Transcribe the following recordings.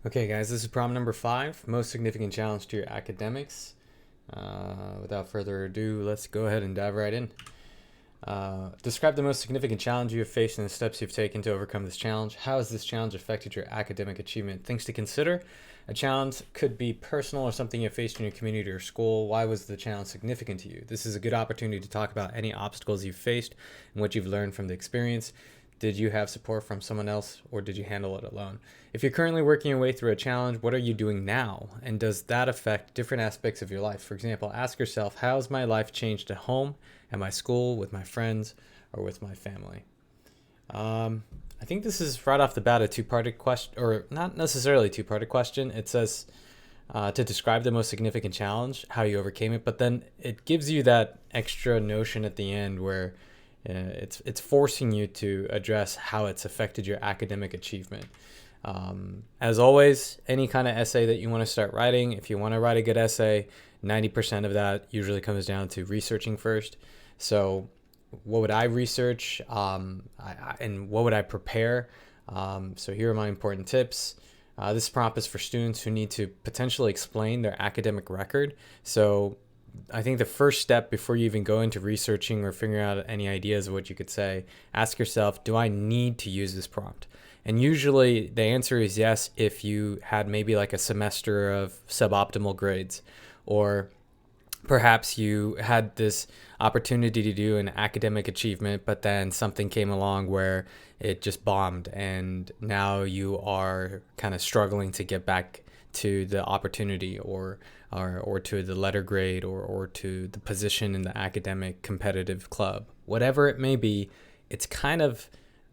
Okay, guys, this is problem number 5, most significant challenge to your academics. Without further ado, let's go ahead and dive right in. Describe the most significant challenge you have faced and the steps you've taken to overcome this challenge. How has this challenge affected your academic achievement? Things to consider. A challenge could be personal or something you faced in your community or school. Why was the challenge significant to you? This is a good opportunity to talk about any obstacles you've faced and what you've learned from the experience. Did you have support from someone else or did you handle it alone? If you're currently working your way through a challenge, what are you doing now? And does that affect different aspects of your life? For example, ask yourself, how has my life changed at home, at my school, with my friends, or with my family? I think this is right off the bat a two-parted question, or not necessarily a two-parted question. It says to describe the most significant challenge, how you overcame it, but then it gives you that extra notion at the end where it's forcing you to address how it's affected your academic achievement. As always, any kind of essay that you want to start writing, if you want to write a good essay, 90% of that usually comes down to researching first. So what would I research and what would I prepare? So here are my important tips. This prompt is for students who need to potentially explain their academic record. So I think the first step before you even go into researching or figuring out any ideas of what you could say, ask yourself, do I need to use this prompt? And usually the answer is yes if you had maybe like a semester of suboptimal grades, or perhaps you had this opportunity to do an academic achievement, but then something came along where it just bombed and now you are kind of struggling to get back to the opportunity or to the letter grade or to the position in the academic competitive club. Whatever it may be, it's kind of,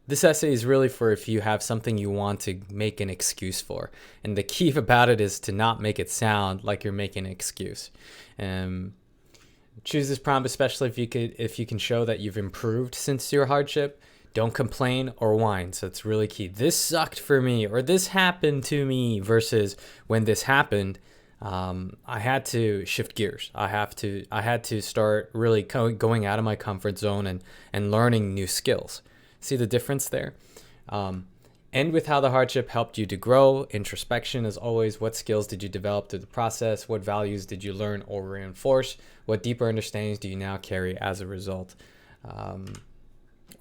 this essay is really for if you have something you want to make an excuse for. And the key about it is to not make it sound like you're making an excuse. Choose this prompt especially if you can show that you've improved since your hardship. Don't complain or whine. So it's really key. This sucked for me, or this happened to me, versus when this happened, I had to shift gears. I had to start really going out of my comfort zone and learning new skills. See the difference there? End with how the hardship helped you to grow. Introspection, as always. What skills did you develop through the process? What values did you learn or reinforce? What deeper understandings do you now carry as a result?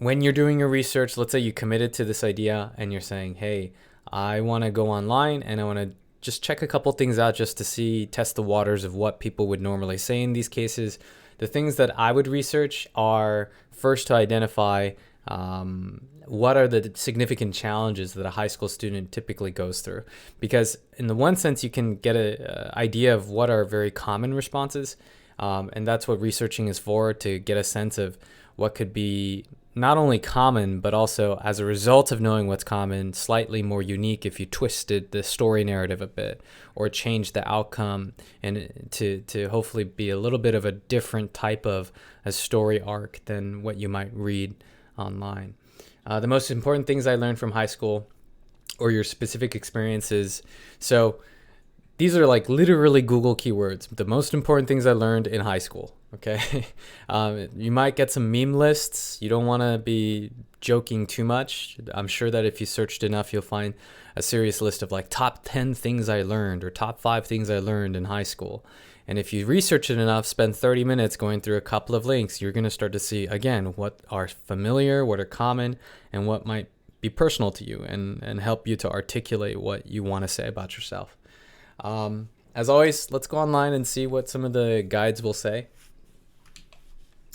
When you're doing your research, let's say you committed to this idea and you're saying, hey, I want to go online and I want to just check a couple things out just to test the waters of what people would normally say in these cases. The things that I would research are first to identify what are the significant challenges that a high school student typically goes through. Because in the one sense, you can get an idea of what are very common responses. And that's what researching is for, to get a sense of what could be not only common, but also as a result of knowing what's common, slightly more unique if you twisted the story narrative a bit or changed the outcome, and to hopefully be a little bit of a different type of a story arc than what you might read online. The most important things I learned from high school or your specific experiences. So these are like literally Google keywords. The most important things I learned in high school. Okay. You might get some meme lists. You don't want to be joking too much. I'm sure that if you searched enough, you'll find a serious list of like top 10 things I learned or top 5 things I learned in high school. And if you research it enough, spend 30 minutes going through a couple of links, you're going to start to see, again, what are familiar, what are common, and what might be personal to you and help you to articulate what you want to say about yourself. As always, let's go online and see what some of the guides will say.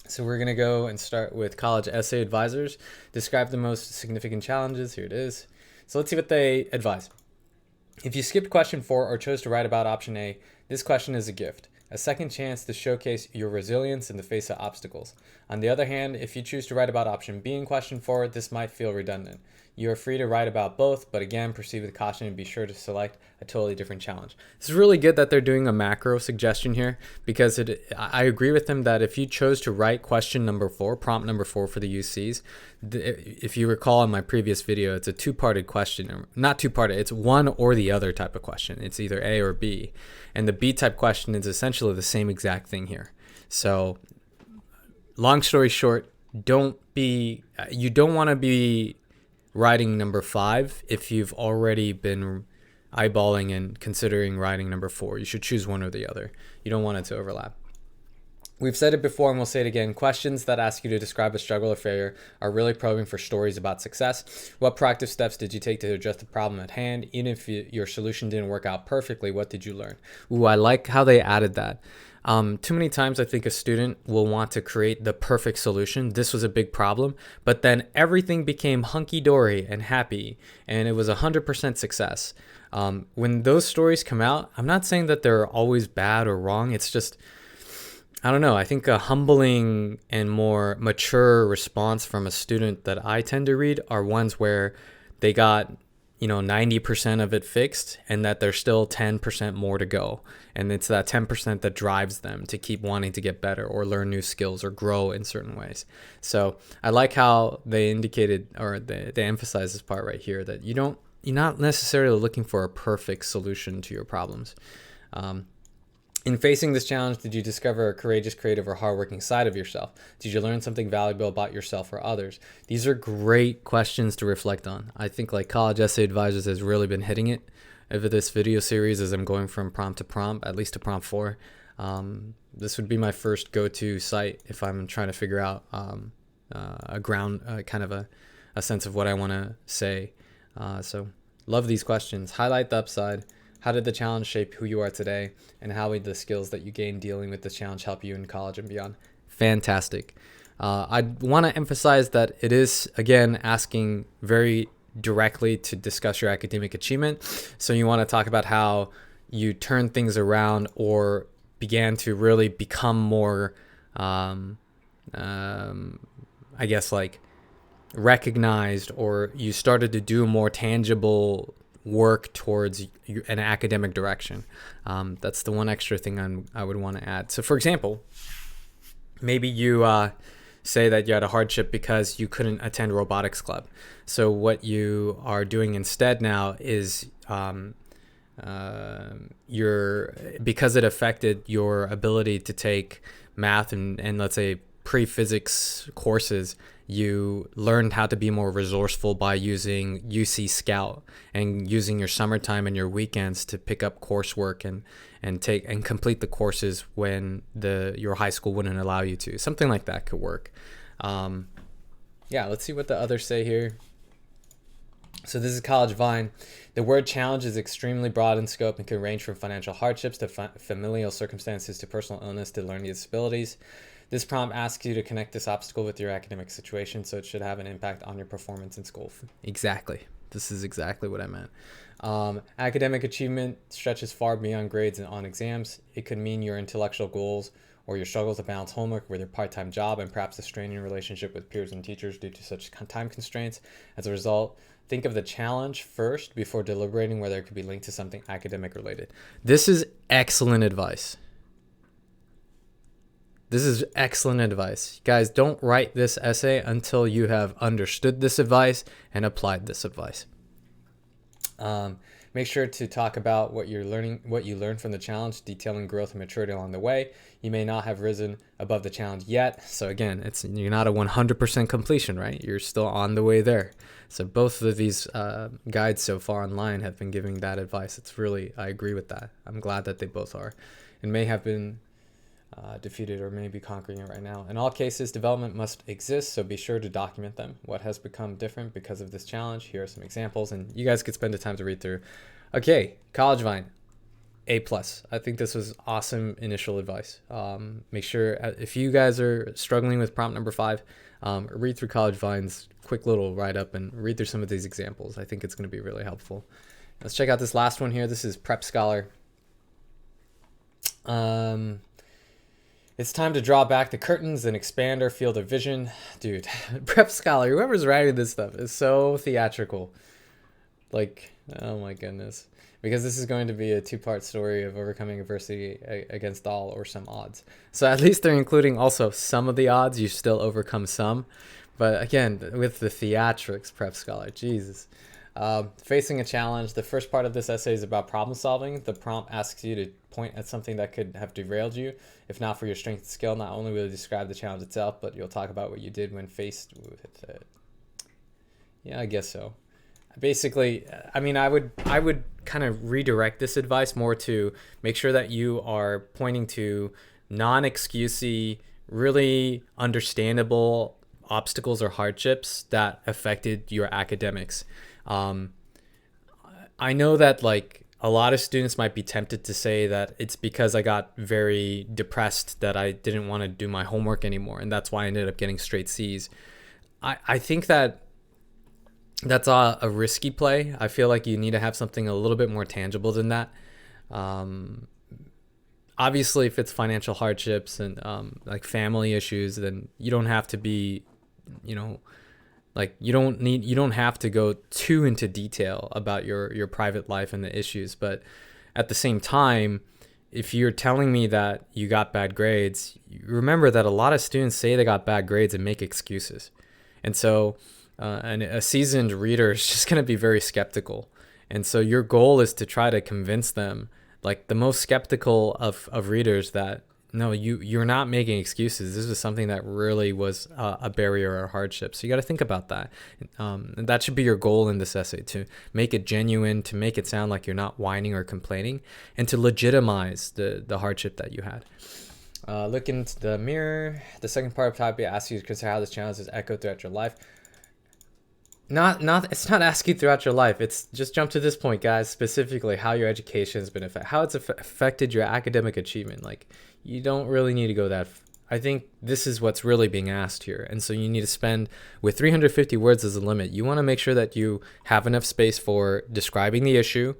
So we're going to go and start with college essay advisors. Describe the most significant challenges. Here it is. So let's see what they advise. If you skipped question 4 or chose to write about option A, this question is a gift, a second chance to showcase your resilience in the face of obstacles. On the other hand, if you choose to write about option B in question 4, this might feel redundant. You are free to write about both, but again, proceed with caution and be sure to select a totally different challenge. It's really good that they're doing a macro suggestion here, because I agree with them that if you chose to write question number 4, prompt number 4 for the UCs, if you recall in my previous video, it's a two-parted question. Not two-parted, it's one or the other type of question. It's either A or B. And the B type question is essentially the same exact thing here. So long story short, you don't want to be writing number 5 if you've already been eyeballing and considering writing number 4. You should choose one or the other. You don't want it to overlap. We've said it before and we'll say it again. Questions that ask you to describe a struggle or failure are really probing for stories about success. What proactive steps did you take to address the problem at hand? Even if your solution didn't work out perfectly, what did you learn? Ooh, I like how they added that. Too many times I think a student will want to create the perfect solution. This was a big problem, but then everything became hunky-dory and happy, and it was 100% success. When those stories come out, I'm not saying that they're always bad or wrong. It's just, I don't know. I think a humbling and more mature response from a student that I tend to read are ones where they got, 90% of it fixed and that there's still 10% more to go. And it's that 10% that drives them to keep wanting to get better or learn new skills or grow in certain ways. So I like how they indicated, or they emphasize this part right here, that you're not necessarily looking for a perfect solution to your problems. In facing this challenge, did you discover a courageous, creative, or hardworking side of yourself? Did you learn something valuable about yourself or others? These are great questions to reflect on. I think College Essay Advisors has really been hitting it over this video series as I'm going from prompt to prompt, at least to prompt 4. This would be my first go-to site if I'm trying to figure out a sense of what I want to say. So love these questions. Highlight the upside. How did the challenge shape who you are today? And how would the skills that you gained dealing with this challenge help you in college and beyond? Fantastic. I want to emphasize that it is, again, asking very directly to discuss your academic achievement. So you want to talk about how you turned things around or began to really become more, recognized, or you started to do more tangible work towards an academic direction. That's the one extra thing I would want to add. So for example, maybe you say that you had a hardship because you couldn't attend robotics club. So what you are doing instead now is because it affected your ability to take math and let's say pre-physics courses, you learned how to be more resourceful by using UC Scout and using your summertime and your weekends to pick up coursework and complete the courses when your high school wouldn't allow you to. Something like that could work. Let's see what the others say here. So this is College Vine. The word challenge is extremely broad in scope and can range from financial hardships to familial circumstances to personal illness to learning disabilities. This prompt asks you to connect this obstacle with your academic situation, so it should have an impact on your performance in school. Exactly. This is exactly what I meant. Academic achievement stretches far beyond grades and on exams. It could mean your intellectual goals or your struggle to balance homework with your part-time job and perhaps a straining relationship with peers and teachers due to such time constraints. As a result, think of the challenge first before deliberating whether it could be linked to something academic related. This is excellent advice. This is excellent advice. Guys, don't write this essay until you have understood this advice and applied this advice. Make sure to talk about what you learned from the challenge, detailing growth and maturity along the way. You may not have risen above the challenge yet. So again, you're not a 100% completion, right? You're still on the way there. So both of these guides so far online have been giving that advice. I agree with that. I'm glad that they both are. It may have been defeated or maybe conquering it right now. In all cases, development must exist, so be sure to document them. What has become different because of this challenge? Here are some examples, and you guys could spend the time to read through. Okay, College Vine, A+. I think this was awesome initial advice. Make sure, if you guys are struggling with prompt number 5, read through College Vine's quick little write-up and read through some of these examples. I think it's going to be really helpful. Let's check out this last one here. This is PrepScholar. It's time to draw back the curtains and expand our field of vision. Dude, PrepScholar, whoever's writing this stuff is so theatrical. Oh my goodness. Because this is going to be a 2-part story of overcoming adversity against all or some odds. So at least they're including also some of the odds. You still overcome some. But again, with the theatrics, PrepScholar, Jesus. Facing a challenge. The first part of this essay is about problem solving. The prompt asks you to point at something that could have derailed you. If not for your strength and skill, not only will you describe the challenge itself, but you'll talk about what you did when faced with it. Yeah, I guess so. Basically, I mean, I would kind of redirect this advice more to make sure that you are pointing to non-excusey, really understandable obstacles or hardships that affected your academics. Um, I know that like a lot of students might be tempted to say that it's because I got very depressed that I didn't want to do my homework anymore, and that's why I ended up getting straight C's. I think that that's a risky play. I feel like you need to have something a little bit more tangible than that. Um, Obviously, if it's financial hardships and like family issues, then you don't have to be, you know, like you don't have to go too into detail about your private life and the issues. But at the same time, if you're telling me that you got bad grades, remember that a lot of students say they got bad grades and make excuses. And so and a seasoned reader is just going to be very skeptical. And so your goal is to try to convince them, like the most skeptical of readers, that no, you're not making excuses. This is something that really was a barrier or hardship. So you got to think about that. And that should be your goal in this essay, to make it genuine, to make it sound like you're not whining or complaining, and to legitimize the hardship that you had. Look into the mirror. The second part of the topic asks you to consider how this challenge is echoed throughout your life. Not it's not asking throughout your life. It's just jump to this point, guys, specifically how your education has been how it's affected your academic achievement. Like, you don't really need to go that I think this is what's really being asked here. And so you need to spend, with 350 words as a limit, you want to make sure that you have enough space for describing the issue,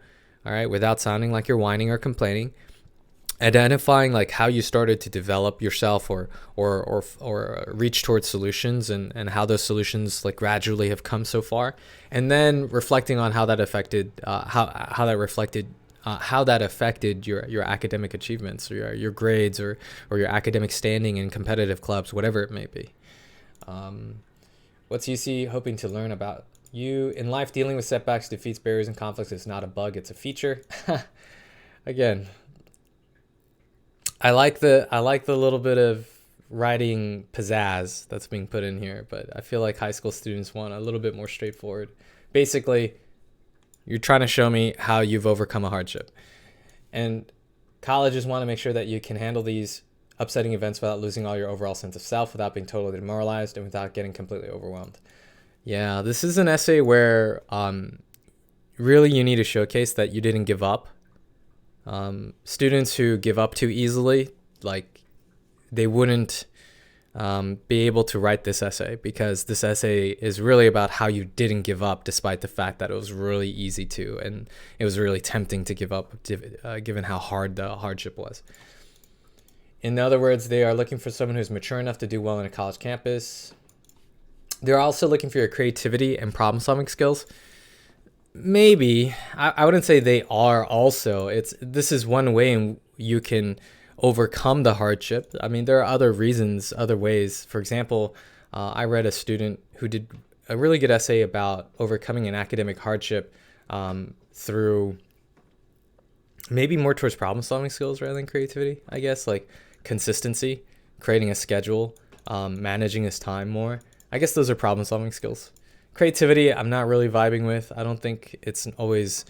all right, without sounding like you're whining or complaining, identifying like how you started to develop yourself or reach towards solutions, and how those solutions like gradually have come so far, and then reflecting on how that affected how that affected your academic achievements, or your grades, or your academic standing in competitive clubs, whatever it may be. What's UC hoping to learn about you in life? Dealing with setbacks, defeats, barriers, and conflicts is not a bug, it's a feature. Again, I like the little bit of writing pizzazz that's being put in here, but I feel like high school students want a little bit more straightforward. Basically, you're trying to show me how you've overcome a hardship. And colleges want to make sure that you can handle these upsetting events without losing all your overall sense of self, without being totally demoralized, and without getting completely overwhelmed. Yeah, this is an essay where really you need to showcase that you didn't give up. Students who give up too easily, like, they wouldn't be able to write this essay, because this essay is really about how you didn't give up, despite the fact that it was really easy to, and it was really tempting to give up, given how hard the hardship was. In other words, they are looking for someone who's mature enough to do well on a college campus. They're also looking for your creativity and problem-solving skills. Maybe. I wouldn't say they are also. This is one way in you can overcome the hardship. I mean, there are other reasons, other ways. For example, I read a student who did a really good essay about overcoming an academic hardship through maybe more towards problem-solving skills rather than creativity, I guess, like consistency, creating a schedule, managing his time more. I guess those are problem-solving skills. Creativity, I'm not really vibing with. I don't think it's always...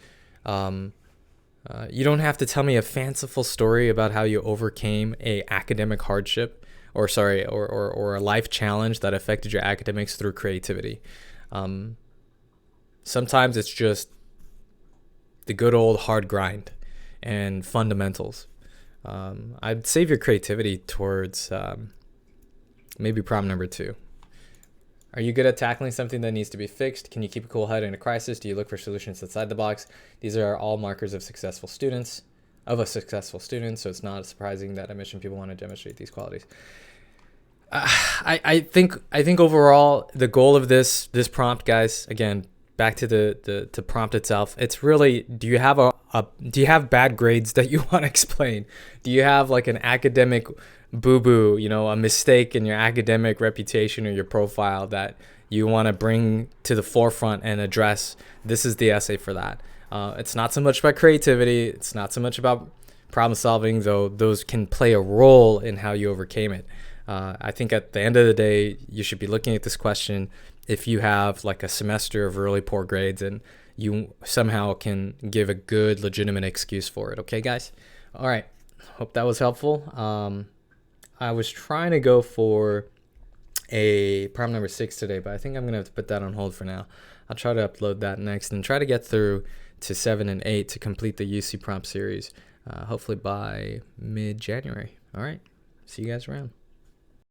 you don't have to tell me a fanciful story about how you overcame a academic hardship, or a life challenge that affected your academics through creativity. Sometimes it's just the good old hard grind and fundamentals. I'd save your creativity towards maybe problem number 2. Are you good at tackling something that needs to be fixed? Can you keep a cool head in a crisis? Do you look for solutions outside the box? These are all markers of a successful student, so it's not surprising that admission people want to demonstrate these qualities. I think overall the goal of this prompt, guys, again, back to the prompt itself, it's really, do you have bad grades that you want to explain? Do you have like an academic boo-boo, a mistake in your academic reputation or your profile that you want to bring to the forefront and address? This is the essay for that. It's not so much about creativity. It's not so much about problem solving, though those can play a role in how you overcame it. I think at the end of the day, you should be looking at this question if you have like a semester of really poor grades and you somehow can give a good legitimate excuse for it. Okay, guys? All right. Hope that was helpful. I was trying to go for a problem number 6 today, but I think I'm gonna have to put that on hold for now. I'll try to upload that next and try to get through to 7 and 8 to complete the UC prompt series, hopefully by mid-January. All right, see you guys around.